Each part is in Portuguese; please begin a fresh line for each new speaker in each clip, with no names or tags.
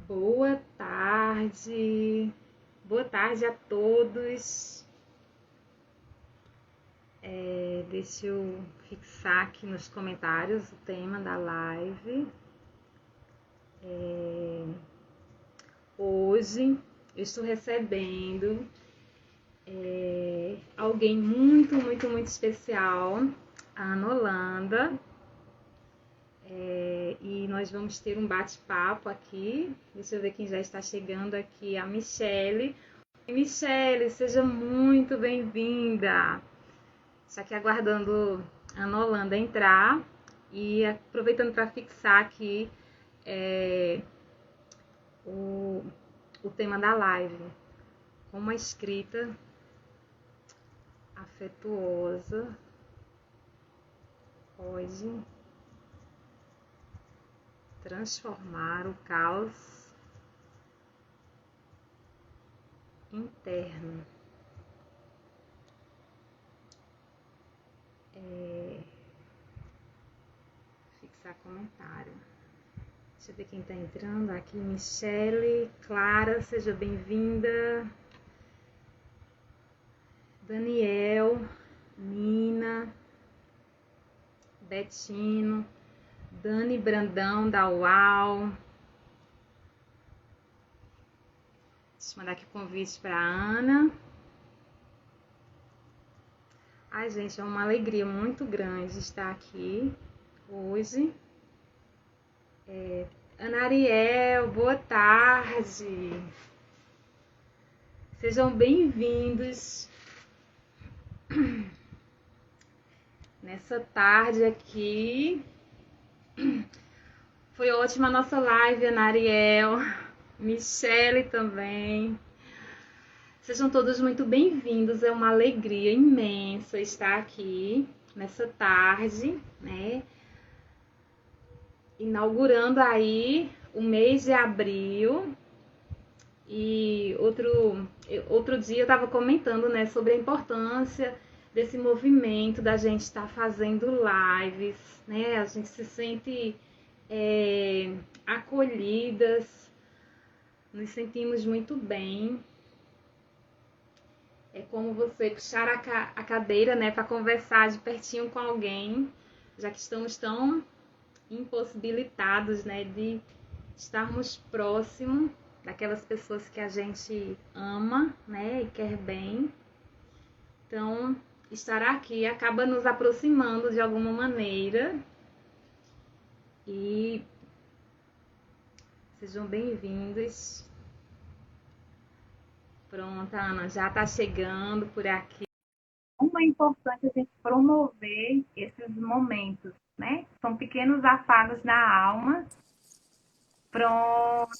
Boa tarde. Boa tarde a todos. Deixa eu fixar aqui nos comentários o tema da live. Hoje eu estou recebendo alguém muito, muito, muito especial, a Ana Holanda. E nós vamos ter um bate-papo aqui. Deixa eu ver quem já está chegando aqui. A Michele. Michele, seja muito bem-vinda. Estou aqui aguardando a Ana Holanda entrar e aproveitando para fixar aqui o tema da live. Como uma escrita afetuosa pode transformar o caos interno. Fixar comentário. Deixa eu ver quem está entrando aqui. Michele, Clara, seja bem-vinda. Daniel, Nina, Betino, Dani Brandão da UAU. Deixa eu mandar aqui o convite para a Ana. Ai, gente, é uma alegria muito grande estar aqui hoje. Ana Ariel, boa tarde. Sejam bem-vindos nessa tarde aqui. Foi ótima a nossa live, Ana Ariel, Michele também. Sejam todos muito bem-vindos, é uma alegria imensa estar aqui nessa tarde, né? Inaugurando aí o mês de abril. E outro dia eu estava comentando, né, sobre a importância desse movimento da gente estar fazendo lives, né? A gente se sente acolhidas, nos sentimos muito bem. É como você puxar a cadeira, né, para conversar de pertinho com alguém, já que estamos tão impossibilitados, né, de estarmos próximos daquelas pessoas que a gente ama, né, e quer bem. Então, estar aqui acaba nos aproximando de alguma maneira. E sejam bem-vindos. Pronto, Ana, já está chegando por aqui. Como é importante a gente promover esses momentos, né? São pequenos afagos na alma. Pronto,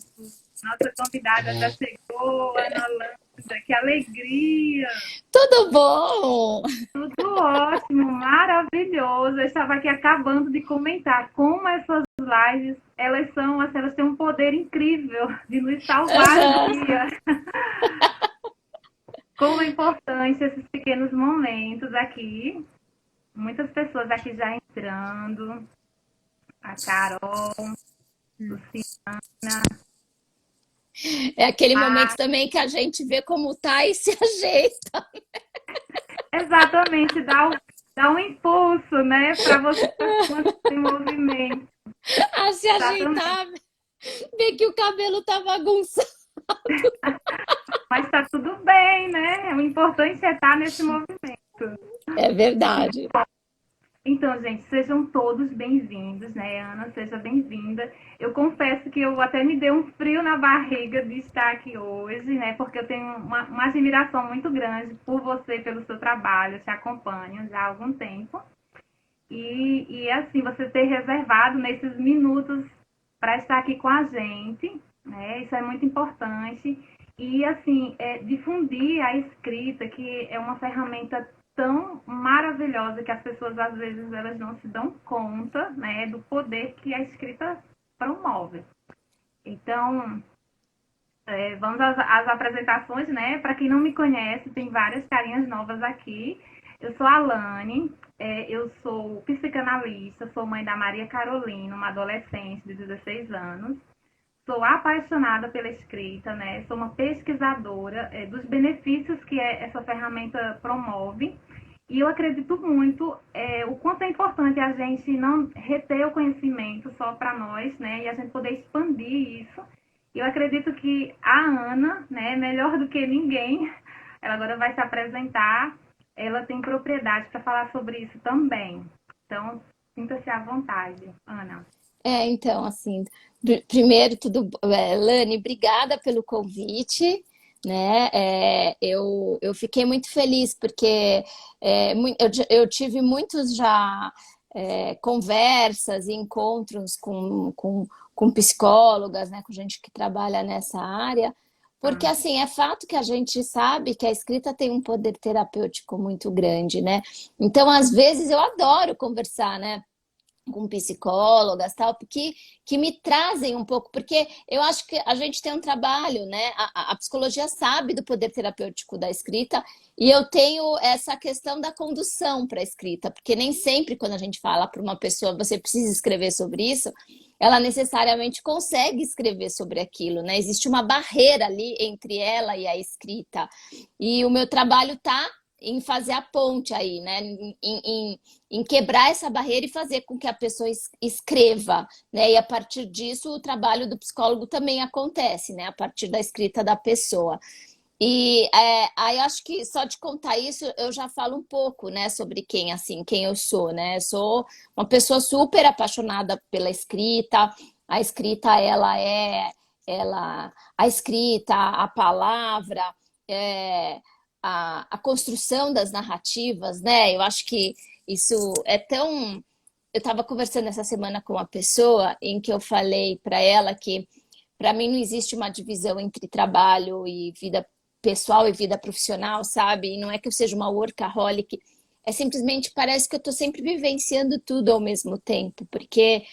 nossa convidada já chegou, Ana Holanda, que alegria!
Tudo bom?
Tudo ótimo, maravilhoso. Eu estava aqui acabando de comentar como essas lives, elas têm um poder incrível de nos salvar o dia. Como é importante esses pequenos momentos aqui. Muitas pessoas aqui já entrando. A Carol, Luciana.
É aquele momento também que a gente vê como tá e se ajeita.
Exatamente, dá um impulso, né? Para você estar em movimento.
A se ajeitar, ver que o cabelo tá bagunçado.
Mas está tudo bem, né? O importante é estar nesse movimento.
É verdade.
Então, gente, sejam todos bem-vindos, né? Ana, seja bem-vinda. Eu confesso que eu até me deu um frio na barriga de estar aqui hoje, né? Porque eu tenho uma admiração muito grande por você, pelo seu trabalho, eu te acompanho já há algum tempo. E assim, você ter reservado nesses minutos para estar aqui com a gente, né? Isso é muito importante. E, assim, difundir a escrita, que é uma ferramenta tão maravilhosa que as pessoas, às vezes, elas não se dão conta, né, do poder que a escrita promove. Então, vamos às apresentações, né? Para quem não me conhece, tem várias carinhas novas aqui. Eu sou a Alane, eu sou psicanalista, sou mãe da Maria Carolina, uma adolescente de 16 anos. sou apaixonada pela escrita, né? Sou uma pesquisadora dos benefícios que essa ferramenta promove. E eu acredito muito o quanto é importante a gente não reter o conhecimento só para nós, né? E a gente poder expandir isso. Eu acredito que a Ana, né, melhor do que ninguém, ela agora vai se apresentar. Ela tem propriedade para falar sobre isso também. Então, sinta-se à vontade, Ana.
Então, assim, primeiro tudo, Lani, obrigada pelo convite, né? Eu fiquei muito feliz porque eu tive muitos já conversas e encontros com psicólogas, né? Com gente que trabalha nessa área. Porque,
Ah,
assim, é fato que a gente sabe que a escrita tem um poder terapêutico muito grande, né? Então, às vezes, eu adoro conversar, né? Com psicólogas, tal, que me trazem um pouco, porque eu acho que a gente tem um trabalho, né? A psicologia sabe do poder terapêutico da escrita, e eu tenho essa questão da condução para a escrita, porque nem sempre quando a gente fala para uma pessoa, você precisa escrever sobre isso, ela necessariamente consegue escrever sobre aquilo, né? Existe uma barreira ali entre ela e a escrita. E o meu trabalho está em fazer a ponte aí, né? Em quebrar essa barreira e fazer com que a pessoa escreva, né? E a partir disso o trabalho do psicólogo também acontece, né? A partir da escrita da pessoa. E aí acho que só de contar isso eu já falo um pouco, né? Sobre quem eu sou, né? Eu sou uma pessoa super apaixonada pela escrita. A escrita a escrita, a palavra, é, a construção das narrativas, né? Eu acho que isso é tão. Eu estava conversando essa semana com uma pessoa em que eu falei para ela que para mim não existe uma divisão entre trabalho e vida pessoal e vida profissional, sabe? E não é que eu seja uma workaholic, é simplesmente parece que eu estou sempre vivenciando tudo ao mesmo tempo, porque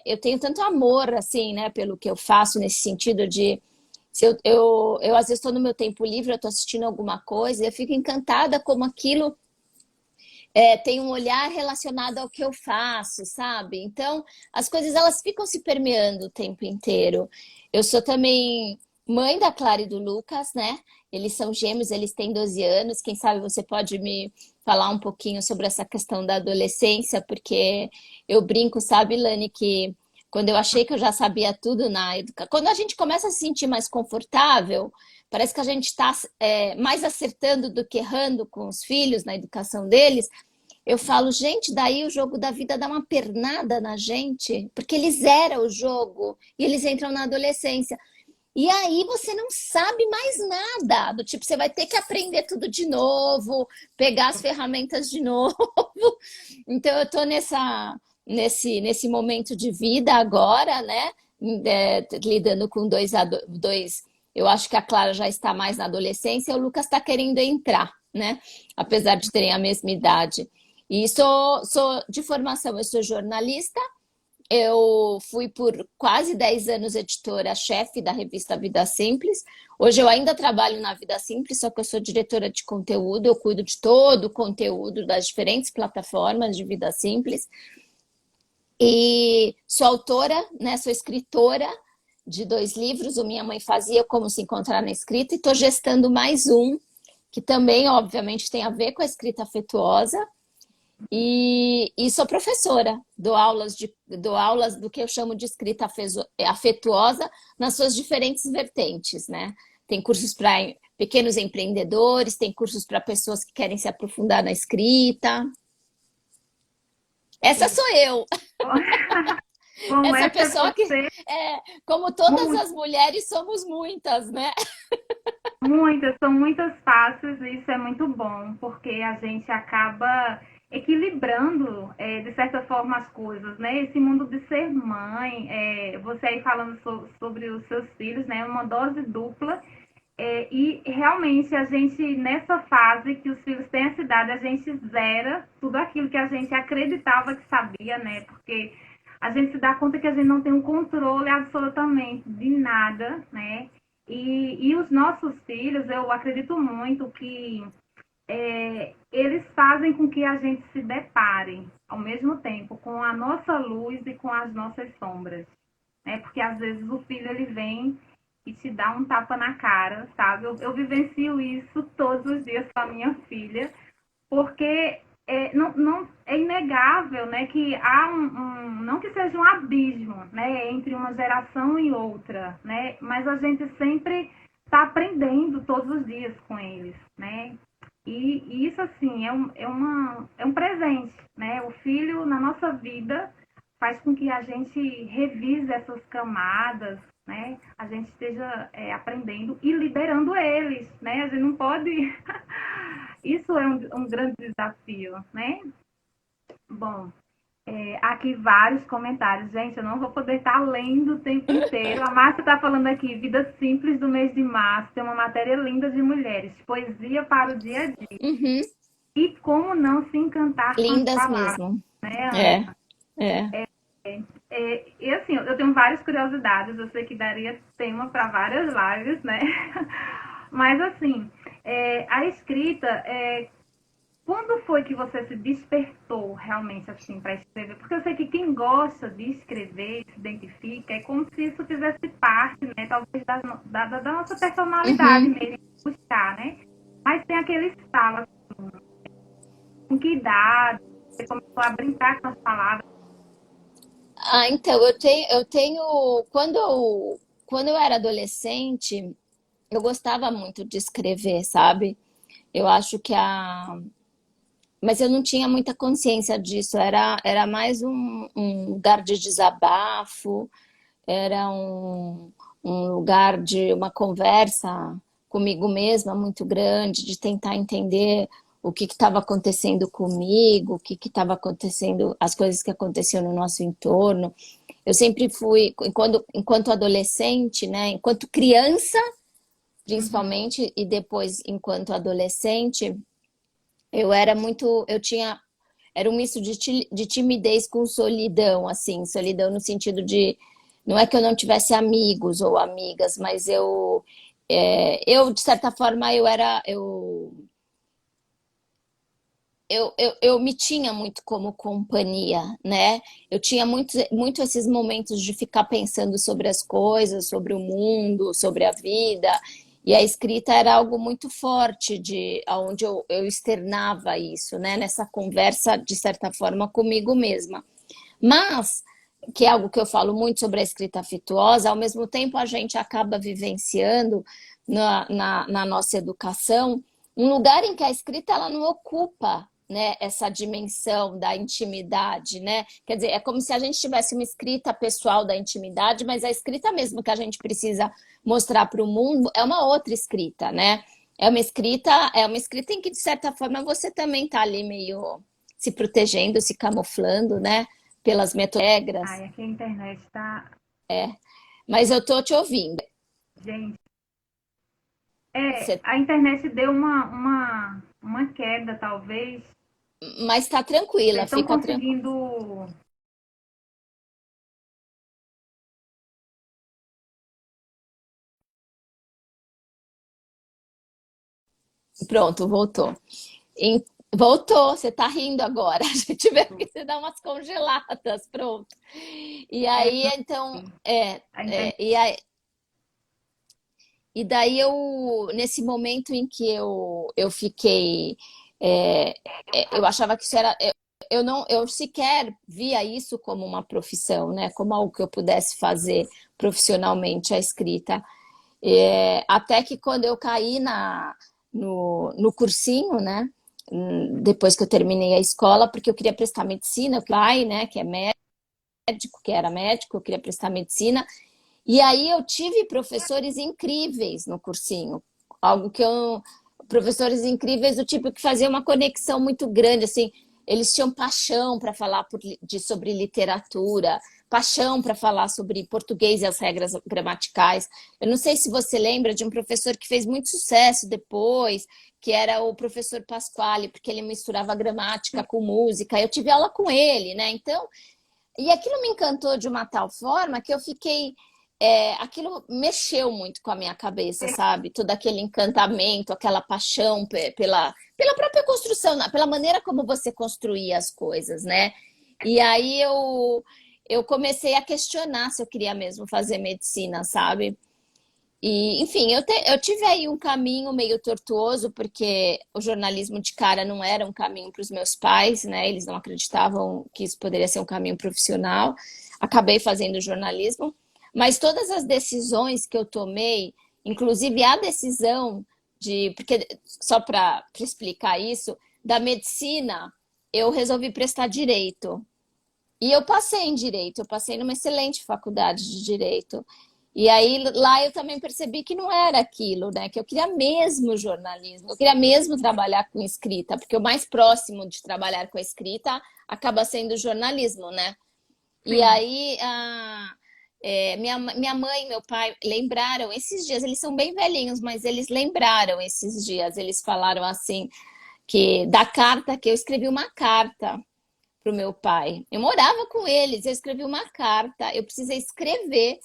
eu tenho tanto amor, assim, né, pelo que eu faço nesse sentido de se eu às vezes estou no meu tempo livre, eu estou assistindo alguma coisa, e eu fico encantada como aquilo tem um olhar relacionado ao que eu faço, sabe? Então, as coisas elas ficam se permeando o tempo inteiro. Eu sou também mãe da Clara e do Lucas, né? Eles são gêmeos, eles têm 12 anos. Quem sabe você pode me falar um pouquinho sobre essa questão da adolescência, porque eu brinco, sabe, Lani, que quando eu achei que eu já sabia tudo na educação, quando a gente começa a se sentir mais confortável, parece que a gente está mais acertando do que errando com os filhos na educação deles. Eu falo, gente, daí o jogo da vida dá uma pernada na gente, porque eles zeram o jogo e eles entram na adolescência. E aí você não sabe mais nada, do tipo, você vai ter que aprender tudo de novo, pegar as ferramentas de novo. Então eu tô nesse momento de vida agora, né? Lidando com dois. Eu acho que a Clara já está mais na adolescência, e o Lucas está querendo entrar, né? Apesar de terem a mesma idade. E sou de formação, eu sou jornalista. Eu fui por quase 10 anos editora-chefe da revista Vida Simples. Hoje eu ainda trabalho na Vida Simples, só que eu sou diretora de conteúdo, eu cuido de todo o conteúdo das diferentes plataformas de Vida Simples. E sou autora, né? Sou escritora de 2 livros, o Minha Mãe Fazia, Como Se Encontrar na Escrita, e estou gestando mais um, que também, obviamente, tem a ver com a escrita afetuosa. E sou professora, dou aulas do que eu chamo de escrita afetuosa nas suas diferentes vertentes, né? Tem cursos para pequenos empreendedores, tem cursos para pessoas que querem se aprofundar na escrita. Essa sou eu,
como
essa
essa é
pessoa que,
você,
como todas
muito,
as mulheres, somos muitas, né?
muitas, são muitas faces, e isso é muito bom, porque a gente acaba equilibrando, de certa forma, as coisas, né? Esse mundo de ser mãe, você aí falando sobre os seus filhos, né? Uma dose dupla. E realmente a gente, nessa fase que os filhos têm essa idade, a gente zera tudo aquilo que a gente acreditava que sabia, né? Porque a gente se dá conta que a gente não tem um controle absolutamente de nada, né? E os nossos filhos, eu acredito muito que eles fazem com que a gente se depare ao mesmo tempo com a nossa luz e com as nossas sombras. né? Porque às vezes o filho ele vem e te dá um tapa na cara, sabe? Eu vivencio isso todos os dias com a minha filha, porque é inegável, né, que há não que seja um abismo, né, entre uma geração e outra, né, mas a gente sempre está aprendendo todos os dias com eles, né, e isso, assim, é um presente, né, o filho na nossa vida faz com que a gente revise essas camadas, né, a gente esteja aprendendo e liberando eles, né, a gente não pode... Isso é um grande desafio, né? Bom, aqui vários comentários. Gente, eu não vou poder estar lendo o tempo inteiro. A Márcia está falando aqui, Vida Simples do mês de março, tem uma matéria linda de mulheres, poesia para o dia a dia.
Uhum.
E como não se encantar com as
Lindas
palavras,
mesmo.
né,
É,
Ana?
é.
E assim, eu tenho várias curiosidades, eu sei que daria tema para várias lives, né? Mas assim, a escrita, quando foi que você se despertou realmente assim para escrever? Porque eu sei que quem gosta de escrever, se identifica, é como se isso fizesse parte, né? Talvez da nossa personalidade
Uhum.
mesmo, buscar, né? Mas tem aquele estalo, assim, com que idade você começou a brincar com as palavras?
Ah, então, eu tenho, quando eu era adolescente, eu gostava muito de escrever, sabe? Eu acho que mas eu não tinha muita consciência disso, era mais um lugar de desabafo, era um lugar de uma conversa comigo mesma muito grande, de tentar entender o que estava acontecendo comigo, o que estava acontecendo, as coisas que aconteciam no nosso entorno. Eu sempre fui, enquanto adolescente, né, enquanto criança,
Uhum.
principalmente, e depois enquanto adolescente, eu tinha, era um misto de timidez com solidão, assim, solidão no sentido de, não é que eu não tivesse amigos ou amigas, mas eu de certa forma, eu me tinha muito como companhia, né? Eu tinha muito esses momentos de ficar pensando sobre as coisas, sobre o mundo, sobre a vida. E a escrita era algo muito forte de onde eu externava isso, né? Nessa conversa, de certa forma, comigo mesma. Mas, que é algo que eu falo muito sobre a escrita afetuosa, ao mesmo tempo a gente acaba vivenciando na nossa educação um lugar em que a escrita ela não ocupa, né, essa dimensão da intimidade, né? Quer dizer, é como se a gente tivesse uma escrita pessoal da intimidade, mas a escrita mesmo que a gente precisa mostrar para o mundo é uma outra escrita, né? É uma escrita em que, de certa forma, você também está ali meio se protegendo, se camuflando, né? Pelas regras.
Ai, aqui a internet tá...
Mas eu tô te ouvindo.
Gente,
Você...
a internet deu uma queda, talvez.
Mas tá
Vocês
tranquila,
estão
fica tranquila.
conseguindo...
Pronto, voltou. Em- Voltou, você tá rindo agora. A gente vê que você dá umas congeladas, pronto. E
É,
aí, então,
a internet...
e daí nesse momento em que eu fiquei, é, eu achava que isso era, eu não, eu sequer via isso como uma profissão, né? Como algo que eu pudesse fazer profissionalmente a escrita. Até que quando eu caí no cursinho, né? Depois que eu terminei a escola, porque eu queria prestar medicina, o pai, né? Que é médico, que era médico, eu queria prestar medicina. E aí eu tive professores incríveis no cursinho, algo que eu, professores incríveis do tipo que fazia uma conexão muito grande, assim, eles tinham paixão para falar sobre literatura, paixão para falar sobre português e as regras gramaticais. Eu não sei se você lembra de um professor que fez muito sucesso depois, que era o professor Pasquale, porque ele misturava gramática com música. Eu tive aula com ele, né? Então, e aquilo me encantou de uma tal forma que eu fiquei. Aquilo mexeu muito com a minha cabeça, sabe? Todo aquele encantamento, aquela paixão pela própria construção, pela maneira como você construía as coisas, né? E aí eu comecei a questionar se eu queria mesmo fazer medicina, sabe? E, enfim, eu tive aí um caminho meio tortuoso, porque o jornalismo de cara não era um caminho para os meus pais, né? Eles não acreditavam que isso poderia ser um caminho profissional. Acabei fazendo jornalismo, mas todas as decisões que eu tomei, inclusive a decisão de, porque só para explicar isso, da medicina, eu resolvi prestar direito. E eu passei em direito, eu passei numa excelente faculdade de direito. E aí lá eu também percebi que não era aquilo, né? Que eu queria mesmo jornalismo, eu queria mesmo trabalhar com escrita, porque o mais próximo de trabalhar com a escrita acaba sendo o jornalismo, né? E
Sim.
aí minha mãe e meu pai lembraram esses dias, eles são bem velhinhos, mas eles lembraram esses dias, eles falaram assim, que da carta, que eu escrevi uma carta para o meu pai. Eu morava com eles, eu escrevi uma carta, eu precisei escrever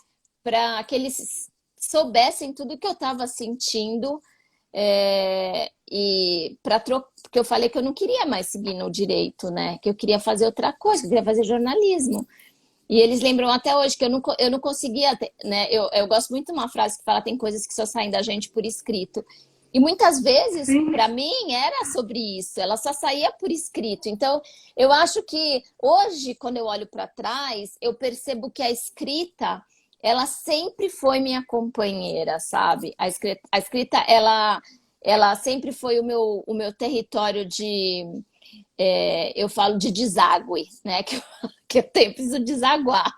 para que eles soubessem tudo que eu estava sentindo, e porque eu falei que eu não queria mais seguir no direito, né? Que eu queria fazer outra coisa, que eu queria fazer jornalismo. E eles lembram até hoje que eu não conseguia, né? Eu gosto muito de uma frase que fala: tem coisas que só saem da gente por escrito. E muitas vezes,
Sim.
para mim, era sobre isso, ela só saía por escrito. Então, eu acho que hoje, quando eu olho para trás, eu percebo que a escrita, ela sempre foi minha companheira, sabe? A escrita ela sempre foi o meu território de, eu falo de deságue, né? Que eu tenho, preciso desaguar.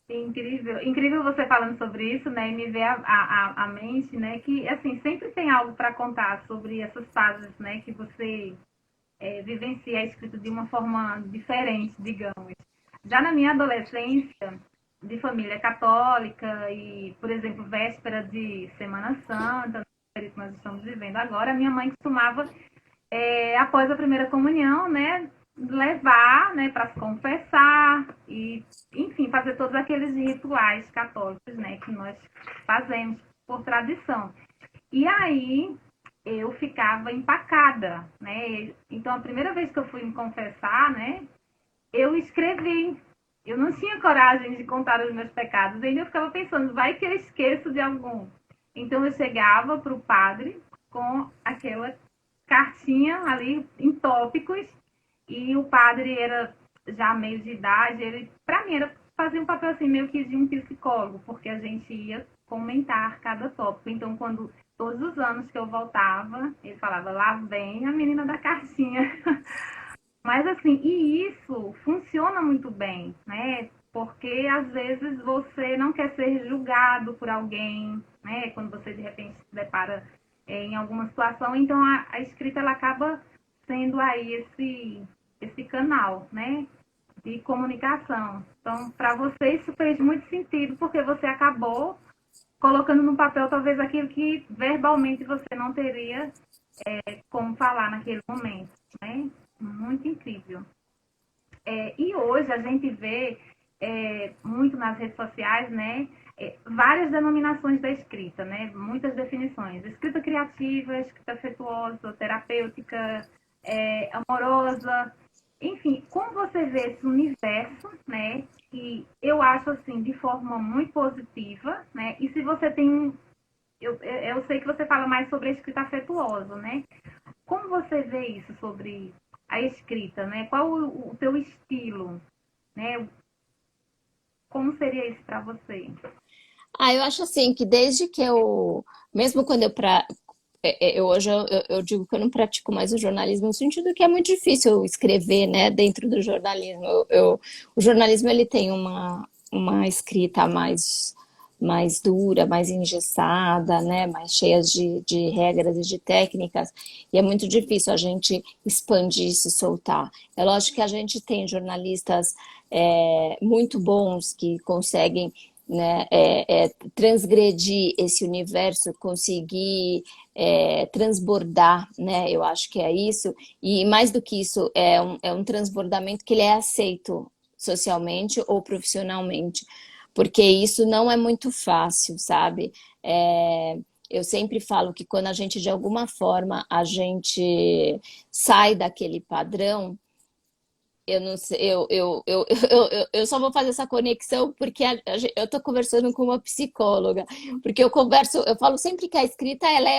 Incrível, incrível você falando sobre isso, né? E me ver a mente, né? Que assim sempre tem algo para contar sobre essas fases, né? Que você vivencia a escrita de uma forma diferente, digamos. Já na minha adolescência, de família católica e, por exemplo, véspera de Semana Santa, que nós estamos vivendo agora, minha mãe costumava, após a primeira comunhão, né, levar, né, para se confessar e, enfim, fazer todos aqueles rituais católicos, né, que nós fazemos por tradição. E aí eu ficava empacada, né? Então a primeira vez que eu fui me confessar, né, eu escrevi. Eu não tinha coragem de contar os meus pecados, ainda eu ficava pensando, vai que eu esqueço de algum. Então eu chegava para o padre com aquela cartinha ali em tópicos e o padre era já meio de idade, ele para mim era fazer um papel assim meio que de um psicólogo, porque a gente ia comentar cada tópico. Então quando todos os anos que eu voltava, ele falava, lá vem a menina da cartinha. Mas assim, e isso funciona muito bem, né? Porque às vezes você não quer ser julgado por alguém, né? Quando você de repente se depara em alguma situação, então a escrita ela acaba sendo aí esse canal, né? De comunicação. Então, para você isso fez muito sentido, porque você acabou colocando no papel talvez aquilo que verbalmente você não teria como falar naquele momento, né? Muito incrível. E hoje a gente vê muito nas redes sociais, né? Várias denominações da escrita, né? Muitas definições. Escrita criativa, escrita afetuosa, terapêutica, amorosa. Enfim, como você vê esse universo, né? Que eu acho assim de forma muito positiva, né? E se você tem eu sei que você fala mais sobre a escrita afetuosa, né? Como você vê isso sobre a escrita, né? Qual o teu estilo, né? Como seria isso para você?
Eu acho assim que desde que mesmo quando hoje eu digo que eu não pratico mais o jornalismo no sentido que é muito difícil eu escrever, né, dentro do jornalismo. O jornalismo ele tem uma escrita mais dura, mais engessada, né, mais cheia de regras e de técnicas, e é muito difícil a gente expandir e se soltar. É lógico que a gente tem jornalistas muito bons que conseguem, né, transgredir esse universo, conseguir transbordar, né? Eu acho que é isso. E mais do que isso, é um transbordamento que ele é aceito socialmente ou profissionalmente, porque isso não é muito fácil, sabe? Eu sempre falo que quando a gente, de alguma forma, a gente sai daquele padrão, Eu não sei, eu só vou fazer essa conexão porque eu estou conversando com uma psicóloga, porque eu falo sempre que a escrita ela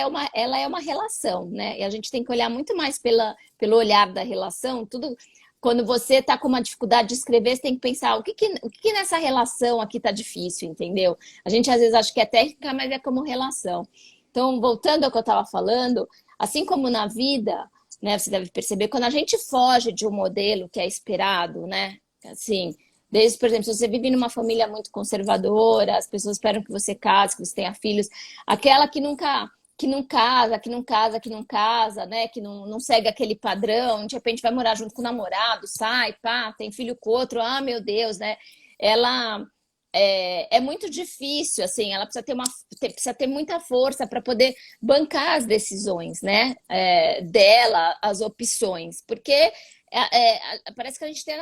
é uma relação, né? E a gente tem que olhar muito mais pelo olhar da relação, tudo. Quando você está com uma dificuldade de escrever, você tem que pensar o que nessa relação aqui está difícil, entendeu? A gente às vezes acha que é técnica, mas é como relação. Então, voltando ao que eu estava falando, assim como na vida, né? Você deve perceber, quando a gente foge de um modelo que é esperado, né? Assim, desde, por exemplo, se você vive numa família muito conservadora, as pessoas esperam que você case, que você tenha filhos, aquela que não casa, que não casa, que não casa, né? Que não segue aquele padrão, de repente vai morar junto com o namorado, sai, pá, tem filho com outro, ah, meu Deus, né? Ela é muito difícil, assim, ela precisa ter muita força para poder bancar as decisões, né? Dela, as opções, porque parece que a gente tem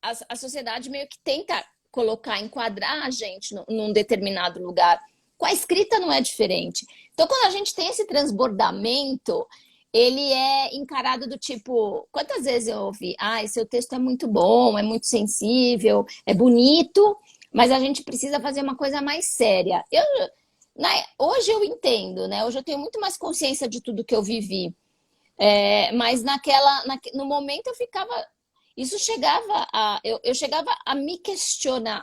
a sociedade meio que tenta colocar, enquadrar a gente num determinado lugar. Com a escrita não é diferente. Então, quando a gente tem esse transbordamento, ele é encarado do tipo, quantas vezes eu ouvi, seu texto é muito bom, é muito sensível, é bonito, mas a gente precisa fazer uma coisa mais séria. Hoje eu entendo, né? Hoje eu tenho muito mais consciência de tudo que eu vivi. Mas no momento eu ficava. Isso chegava eu chegava a me questionar,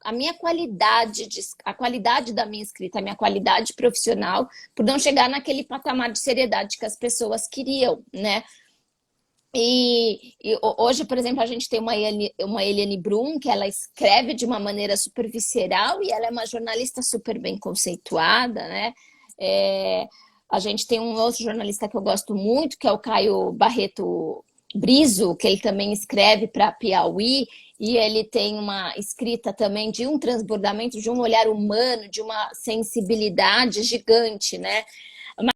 a minha qualidade, a qualidade da minha escrita, a minha qualidade profissional, por não chegar naquele patamar de seriedade que as pessoas queriam, né? E hoje, por exemplo, a gente tem uma Eliane Brum, que ela escreve de uma maneira super visceral e ela é uma jornalista super bem conceituada, né? A gente tem um outro jornalista que eu gosto muito, que é o Caio Barreto Brizo, que ele também escreve para Piauí, e ele tem uma escrita também de um transbordamento, de um olhar humano, de uma sensibilidade gigante, né?